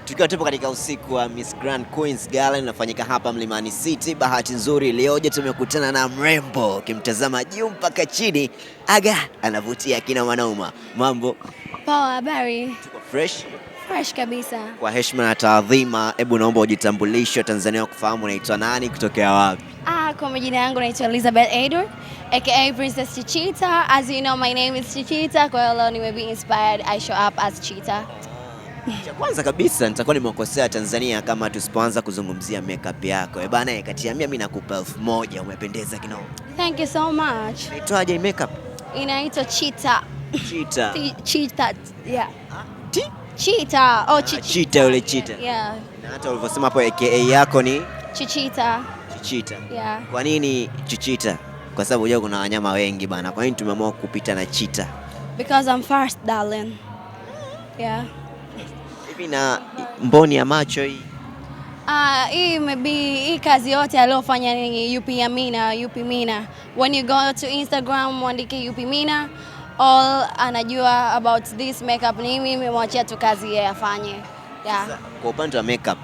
Tukiwa tupo katika usiku wa Miss Grand Queens Gala inafanyika hapa Mlimani City. Bahati nzuri leo tumekutana na mrembo, kimtazama juu mpaka chini, aga anavutia kina wanauma. Mambo poa? Habari? Tuko fresh? Fresh kabisa. Kwa heshima na taadhima, hebu naomba ujitambulishe Tanzania kufahamu unaitwa nani, kutokea wapi? Kwa majina yangu naitwa Elizabeth Edward aka Princess Chichita. As you know, my name is Chichita. Kwa hiyo leo nimebe inspired, I show up as Cheetah. Cha kwanza kabisa nitakuwa nimekosea Tanzania kama tusipoanza kuzungumzia makeup yako. Bana, kati ya mimi nakupa 1000, umependeza kinao. Thank you so much. Inaitwaje makeup? Inaitwa Cheetah. Cheetah. Cheetah. Yeah. Cheetah. Oh, Cheetah yule cheetah. Yeah. Na hata ulivyosema hapo aka yako ni Chichita. Chichita. Yeah. Kwa nini Chichita? Kwa sababu unajua kuna wanyama wengi bana. Kwa nini tumeamua kupita na cheetah? Because I'm first, darling. Yeah. Hivi na mboni ya macho hii? Hii kazi yote aliyofanya ni UP Mina. When you go to Instagram mwandike UP Mina, all anajua about this makeup ni mimi, nimemwachia tu kazi yeye afanye. Yeah. Kwa upande wa makeup,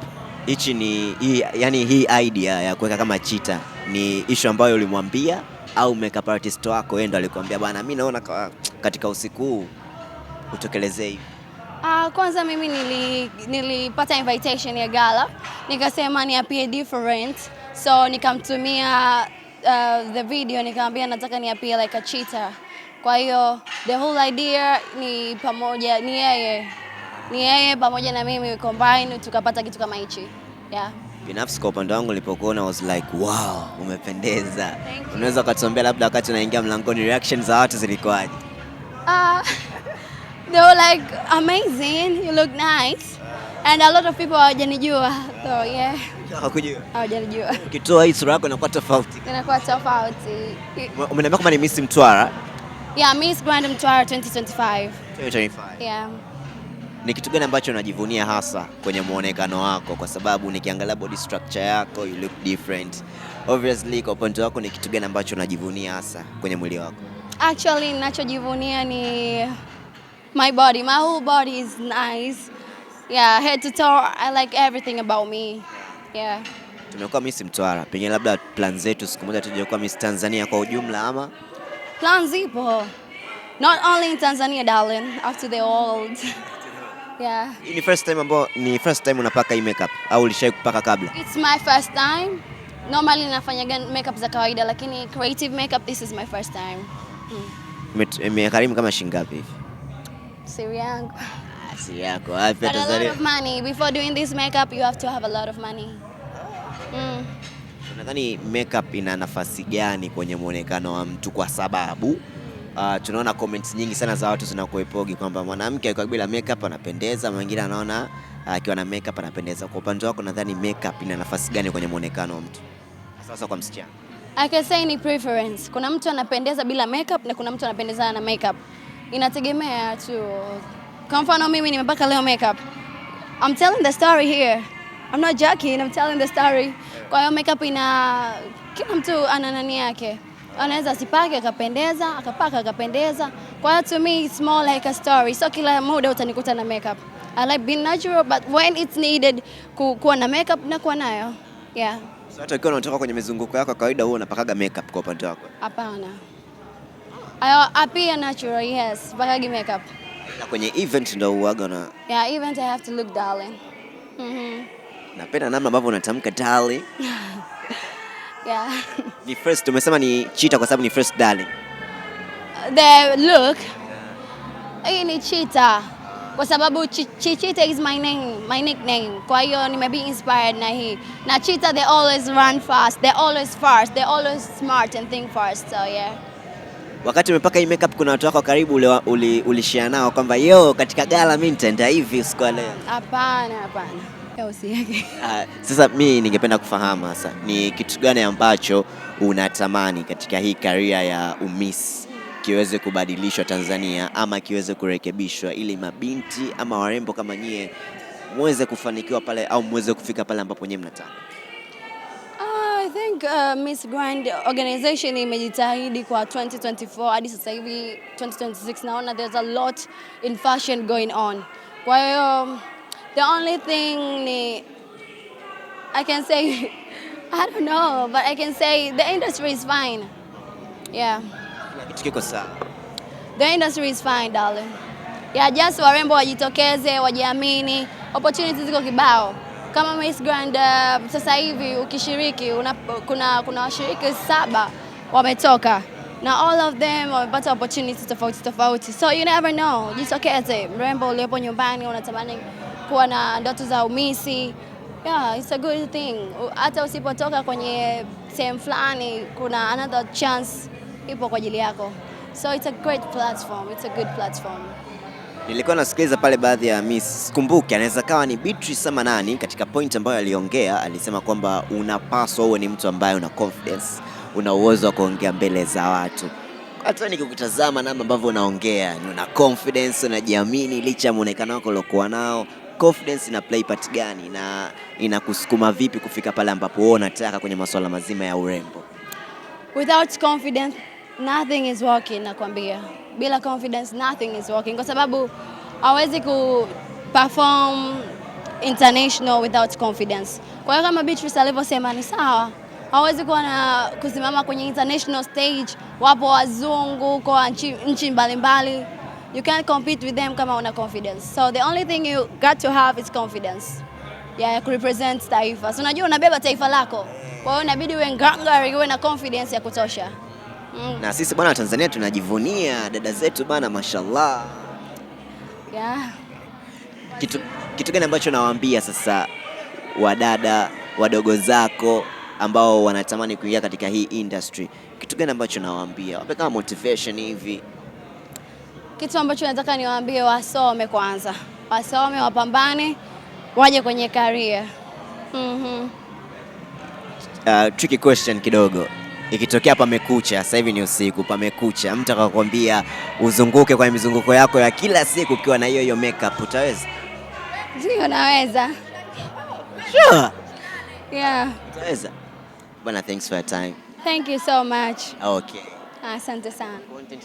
hii idea ya kuweka kama cheetah ni issue ambayo ulimwambia au makeup artist wako yeye ndo alikwambia bana, mimi naona katika usiku huu utokelezee hivi? Kwanza mimi nilipata invitation ya gala, nikasema ni appear different, so nikamtumia the video, nikamwambia nataka ni appear like a cheetah. Kwa hiyo the whole idea ni pamoja, ni yeye pamoja na mimi combine tukapata kitu kama hichi. Yeah. Binafsi kwa upande wangu nilipokuona was like wow, umependeza. Unaweza kutuambia labda wakati unaingia mlangoni reactions za watu zilikuwaje? They were like amazing, you look nice. And a lot of people hawajanijua. So yeah. Hawakujua? Hawajanijua. Ukitoa hii sura yako inakuwa tofauti. Inakuwa tofauti. Umeniambia kama ni Miss Mtwara? Yeah, Miss Grand Mtwara 2025. 2025. Yeah. Ni kitu gani ambacho unajivunia hasa kwenye muonekano wako? Kwa sababu nikiangalia body structure yako, you look different. Obviously, kwa upande wako ni kitu gani ambacho unajivunia hasa kwenye mwili wako? Actually, ninachojivunia ni my body. My whole body is nice. Yeah, head to toe, I like everything about me. Yeah. Tumekuwa Miss Mtwara, pengine labda plan zetu siku moja tuje kuwa Miss Tanzania kwa ujumla ama? Plans zipo. Not only in Tanzania, darling, after the world. Yeah. Hii ni first time unapaka hii makeup au ulishai kupaka kabla? It's my first time. Normally nafanya makeup za kawaida, lakini creative makeup, this is my first time. Imekarimu kama shilingi ngapi hivi? Siri yangu. Siri yako wapi Tanzania? A lot Tanzania? of money. Before doing this makeup, you have to have a lot of money. Unadhani makeup ina nafasi gani kwenye muonekano wa mtu? Kwa sababu tunaona comments nyingi sana za watu zinakuepogi kwamba mwanamke akiwa bila makeup anapendeza, mwingine anaona akiwa na makeup anapendeza. Kwa upande wako nadhani makeup ina nafasi gani kwenye muonekano wa mtu? Sasa kwa msichana. I can say ni preference. Kuna mtu anapendeza bila makeup na kuna mtu anapendeza na makeup. Inategemea tu. Kwa mfano mimi nimepaka leo makeup. I'm telling the story here. I'm not joking, I'm telling the story. Kwa hiyo makeup kila mtu ana nani yake. Anaweza asipake akapendeza, akapaka akapendeza. Kwa hiyo to me it's more like a story. So kila muda utanikuta na makeup. I like being natural, but when it's needed kuwa na makeup na kuwa nayo. Yeah. So hata ukiwa unatoka kwenye mizunguko yako kawaida huwa unapakaga makeup kwa upande wako? Hapana. I appear natural, yes. Pakagi makeup. Na kwenye event ndio huaga na? Yeah, event I have to look darling. Napenda namna ambavyo unatamka darling. Yeah. Ni first umesema ni cheetah kwa sababu ni first darling. The look. Hii ni cheetah. Kwa sababu Chichita is my name, my nickname. Kwa hiyo nimebe inspired na hii. Na cheetah they always run fast, they always fast, they always smart and think fast. So yeah. Wakati umepaka hii makeup kuna watu wako karibu ulishare nao kwamba yo katika gala mimi nitaenda hivi usiku leo? Hapana. Sasa mimi ningependa kufahamu hasa ni kitu gani ambacho unatamani katika hii career ya Miss kiweze kubadilishwa Tanzania ama kiweze kurekebishwa ili mabinti ama warembo kama nyie muweze kufanikiwa pale au muweze kufika pale ambapo nyie mnataka? I think Miss Grand organization imejitahidi kwa 2024 hadi sasa hivi 2026 naona there's a lot in fashion going on. Kwa hiyo The only thing I can say, I don't know, but I can say the industry is fine. Yeah. Kitu kiko sawa. The industry is fine, darling. Yeah, just warembo wajitokeze, wajiamini. Opportunities ziko kibao. Kama Miss Grand sasa hivi ukishiriki kuna washiriki 7 wametoka. Na all of them wamepata opportunities tofauti. So you never know. Jitokeze. Mrembo uliyepo nyumbani unatamani kuwa na ndoto za umisi. Yeah, it's a good thing. Hata usipotoka kwenye sehemu fulani kuna another chance ipo kwa ajili yako. So it's a great platform. It's a good platform. Nilikuwa nasikiliza pale baadhi ya Miss, sikumbuki anaweza kawa ni Beatrice ama nani, katika point ambayo aliongea, alisema kwamba unapaswa uwe ni mtu ambaye una confidence, una uwezo wa kuongea mbele za watu. Hata nikikutazama namna ambavyo unaongea, ni una confidence, unajiamini licha ya muonekano wako uliokuwa nao. Confidence ina play part gani na inakusukuma vipi kufika pale ambapo wewe unataka kwenye masuala mazima ya urembo? Without confidence, nothing is working, nakwambia. Bila confidence, nothing is working. Kwa sababu hawezi ku-perform international without confidence. Kwa hiyo kama Beatrice alivyosema ni sawa. Hawezi kusimama kwenye international stage, wapo wazungu kwa nchi mbalimbali. You can't compete with them kama una confidence. So the only thing you got to have is confidence. Yeah, ku represent taifa. So unajua unabeba taifa lako. Kwa hiyo inabidi uwe ngangari, uwe na confidence ya kutosha. Na sisi bwana Tanzania tunajivunia dada zetu bana, mashallah. Yeah. Kitu gani ambacho nawaambia sasa wadada wadogo zako ambao wanatamani kuingia katika hii industry? Kitu gani ambacho nawaambia? Wape kama motivation hivi. Kitu ambacho nataka niwaambie, wasome kwanza. Wasome, wapambane, waje kwenye career. Tricky question kidogo. Ikitokea pamekucha, sasa hivi ni usiku, pamekucha, mtu akakwambia uzunguke kwa mizunguko yako ya kila siku ukiwa na hiyo makeup, utaweza? Ndio, naweza. Sure. Yeah. Utaweza? Bana, thanks for your time. Thank you so much. Okay. Asante sana. Content